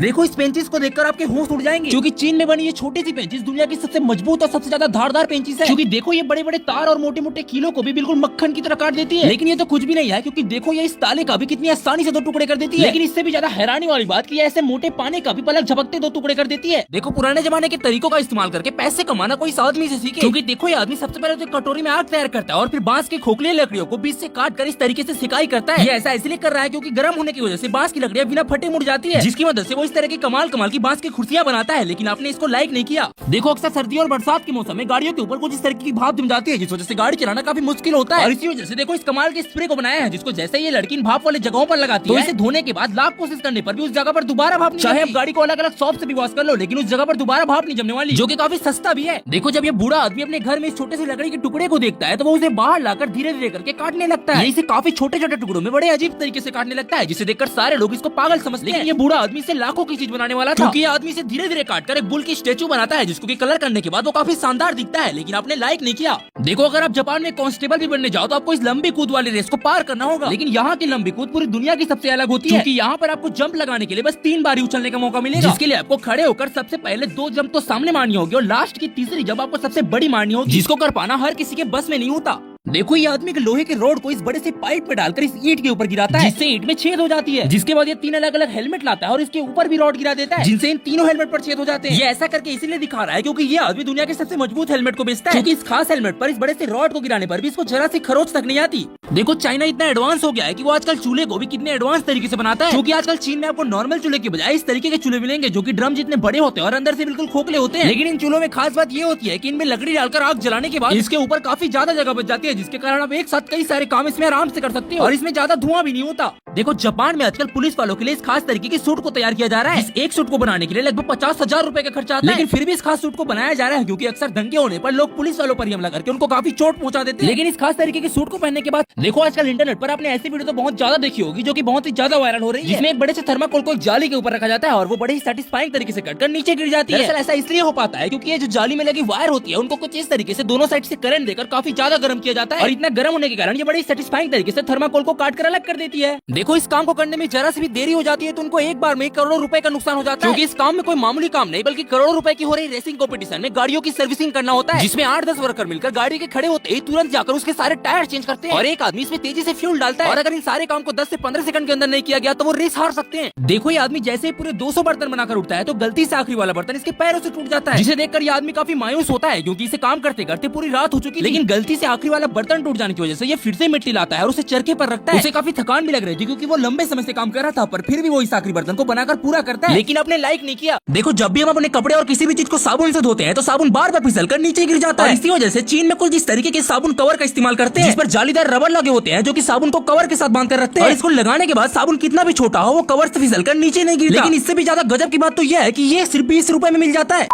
देखो इस पेंचिस को देखकर आपके होश उड़ जाएंगे, क्योंकि चीन में बनी ये छोटी सी पेंचिस दुनिया की सबसे मजबूत और सबसे ज्यादा धारदार पेंचिस है। क्योंकि देखो ये बड़े बड़े तार और मोटे मोटे कीलों को भी बिल्कुल मक्खन की तरह काट देती है। लेकिन ये तो कुछ भी नहीं है, क्योंकि देखो ये इस ताले का भी कितनी आसानी से दो टुकड़े कर देती है। लेकिन इससे भी ज्यादा हैरानी वाली बात की ऐसे मोटे पाने का भी पलक झपकते दो टुकड़े कर देती है। देखो पुराने जमाने के तरीकों का इस्तेमाल करके पैसे कमाना कोई आदमी से सीखे, क्योंकि देखो ये आदमी सबसे पहले तो कटोरी में आग तैयार करता है और फिर बांस की खोखली लकड़ियों को बीच से काट कर इस तरीके से सिकाई करता है। ये ऐसा इसलिए कर रहा है क्योंकि गर्म होने की वजह से बांस की लकड़ियां बिना फटे मुड़ जाती है, जिसकी मदद से वो इस तरह की कमाल की बांस की कुर्सियां बनाता है। लेकिन आपने इसको लाइक नहीं किया। देखो अक्सर सर्दी और बरसात के मौसम में गाड़ियों के ऊपर कुछ इस तरह की भाप जम जाती है, जिस वजह से गाड़ी चलाना काफी मुश्किल होता है। और इसी वजह से देखो इस कमाल के स्प्रे को बनाया है, जिसको जैसे ये लड़की इन भाप वाले जगहों पर लगाती है, तो इसे धोने के बाद लाख कोशिश करने पर भी उस जगह पर दोबारा भाप नहीं, चाहे आप गाड़ी को अलग अलग शॉप से भी वॉश कर लो, लेकिन उस जगह पर दोबारा भाप नहीं जमने वाली, जो कि काफी सस्ता भी है। देखो जब ये बूढ़ा आदमी अपने घर में इस छोटे से लकड़ी के टुकड़े को देखता है, तो वो उसे बाहर लाकर धीरे धीरे करके काटने लगता है। इसे काफी छोटे छोटे टुकड़ों में बड़े अजीब तरीके से काटने लगता है, जिसे देखकर सारे लोग इसको पागल समझते हैं। लेकिन ये बूढ़ा आदमी से लाखों की चीज बनाने वाला था, क्योंकि ये आदमी से धीरे धीरे काटकर एक बुल की स्टेचू बनाता है, जिसको कलर करने के बाद वो काफी शानदार दिखता है। लेकिन आपने लाइक नहीं किया। देखो अगर आप जापान में कांस्टेबल भी बनने जाओ तो आपको इस लंबी कूद वाली रेस को पार करना होगा, लेकिन यहाँ की लंबी कूद पूरी दुनिया की सबसे अलग होती है, क्योंकि यहाँ पर आपको जंप लगाने के लिए बस 3 बार उछलने का मौका मिलेगा, जिसके लिए आपको खड़े होकर सबसे पहले 2 जंप तो सामने मारनी होगी और लास्ट की तीसरी जंप आपको सबसे बड़ी मारनी होगी, जिसको कर पाना हर किसी के बस में नहीं होता। देखो ये आदमी के लोहे के रोड को इस बड़े से पाइप में डालकर इस ईंट के ऊपर गिराता है, जिससे ईंट में छेद हो जाती है। जिसके बाद ये 3 अलग अलग हेलमेट लाता है और इसके ऊपर भी रॉड गिरा देता है, जिनसे इन तीनों हेलमेट पर छेद हो जाते हैं। ये ऐसा करके इसीलिए दिखा रहा है क्योंकि ये आदमी दुनिया के सबसे मजबूत हेलमेट को बेचता है, क्योंकि इस खास हेलमेट पर इस बड़े से रॉड को गिराने पर भी इसको जरा सी खरोच तक नहीं आती। देखो चाइना इतना एडवांस हो गया है कि वो आजकल चूल्हे को भी कितने एडवांस तरीके से बनाता है, क्योंकि आजकल चीन में आपको नॉर्मल चूल्हे के बजाय इस तरीके के चूल्हे मिलेंगे, जो कि ड्रम जितने बड़े होते हैं और अंदर से बिल्कुल खोखले होते हैं। लेकिन इन चूल्हों में खास बात ये होती है कि इनमें लकड़ी डालकर आग जलाने के बाद इसके ऊपर काफी ज्यादा जगह बच जाती है, जिसके कारण आप एक साथ कई सारे काम इसमें आराम से कर सकते हो और इसमें ज्यादा धुआं भी नहीं होता। देखो जापान में आजकल पुलिस वालों के लिए इस खास तरीके के सूट को तैयार किया जा रहा है। इस एक सूट को बनाने के लिए लगभग 50,000 रुपए का खर्चा आता है, लेकिन फिर भी इस खास सूट को बनाया जा रहा है, क्योंकि अक्सर दंगे होने पर लोग पुलिस वालों पर हमला करके उनको काफी चोट पहुंचा देते हैं। लेकिन इस खास तरीके के सूट को पहनने के बाद देखो आजकल इंटरनेट पर आपने ऐसी वीडियो तो बहुत ज्यादा देखी होगी, जो कि बहुत ही ज्यादा वायरल हो रही है, जिसमें एक बड़े से थर्माकोल को एक जाली के ऊपर रखा जाता है और वो बड़े ही सेटिस्फाइंग तरीके से कटकर नीचे गिर जाती है। ऐसा इसलिए हो पाता है क्योंकि ये जो जाली में लगी वायर होती है उनको कुछ इस तरीके से दोनों साइड से करंट देकर काफी ज्यादा गर्म किया जाता है, और इतना गर्म होने के कारण ये बड़ी सेटिस्फाइंग तरीके से थर्माकोल को काट कर अलग कर देती है। देखो इस काम को करने में जरा से भी देरी हो जाती है तो उनको एक बार में करोड़ों रुपए का नुकसान हो जाता है, क्योंकि इस काम में कोई मामूली काम नहीं बल्कि करोड़ों रुपए की हो रही रेसिंग कंपटीशन में गाड़ियों की सर्विसिंग करना होता है, जिसमें 8-10 वर्कर मिलकर गाड़ी के खड़े होते ही तुरंत जाकर उसके सारे टायर चेंज करते हैं और एक आदमी इसमें तेजी से फ्यूल डालता है, और अगर इन सारे काम को 10 से 15 सेकंड के अंदर नहीं किया गया तो वो रेस हार सकते हैं। देखो ये आदमी जैसे ही पूरे 200 बर्तन बनाकर उठता है तो गलती से आखिरी वाला बर्तन इसके पैरों से टूट जाता है, जिसे देखकर ये आदमी काफी मायूस होता है, क्योंकि इसे काम करते करते पूरी रात हो चुकी थी। लेकिन गलती से आखिरी वाला बर्तन टूट जाने की वजह से ये फिर से मिट्टी लाता है और उसे चरखे पर रखता है। उसे काफी थकान भी लग रही थी क्योंकि वो लंबे समय से काम कर रहा था, पर फिर भी वो इस आखिरी बर्तन को बनाकर पूरा करता है। लेकिन आपने लाइक नहीं किया। देखो जब भी हम अपने कपड़े और किसी भी चीज को साबुन से धोते हैं तो साबुन बार बार फिसल कर नीचे गिर जाता है। इसी वजह से चीन में कुछ इस तरीके के साबुन कवर का इस्तेमाल करते हैं, जिस पर जालीदार रबर लगे होते हैं, जो कि साबुन को कवर के साथ बांध कर रखते हैं, और इसको लगाने के बाद साबुन कितना भी छोटा हो वो कवर से फिसल कर नीचे नहीं गिरता। लेकिन इससे भी ज्यादा गजब की बात तो यह है कि ये सिर्फ 20 रुपए में मिल जाता है।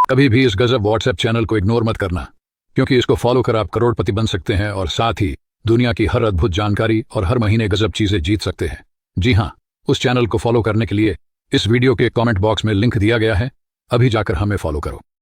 कभी भी इस गजब व्हाट्सएप चैनल को इग्नोर मत करना, क्योंकि इसको फॉलो कर आप करोड़पति बन सकते हैं और साथ ही दुनिया की हर अद्भुत जानकारी और हर महीने गजब चीजें जीत सकते हैं। जी हाँ, उस चैनल को फॉलो करने के लिए इस वीडियो के कमेंट बॉक्स में लिंक दिया गया है, अभी जाकर हमें फॉलो करो।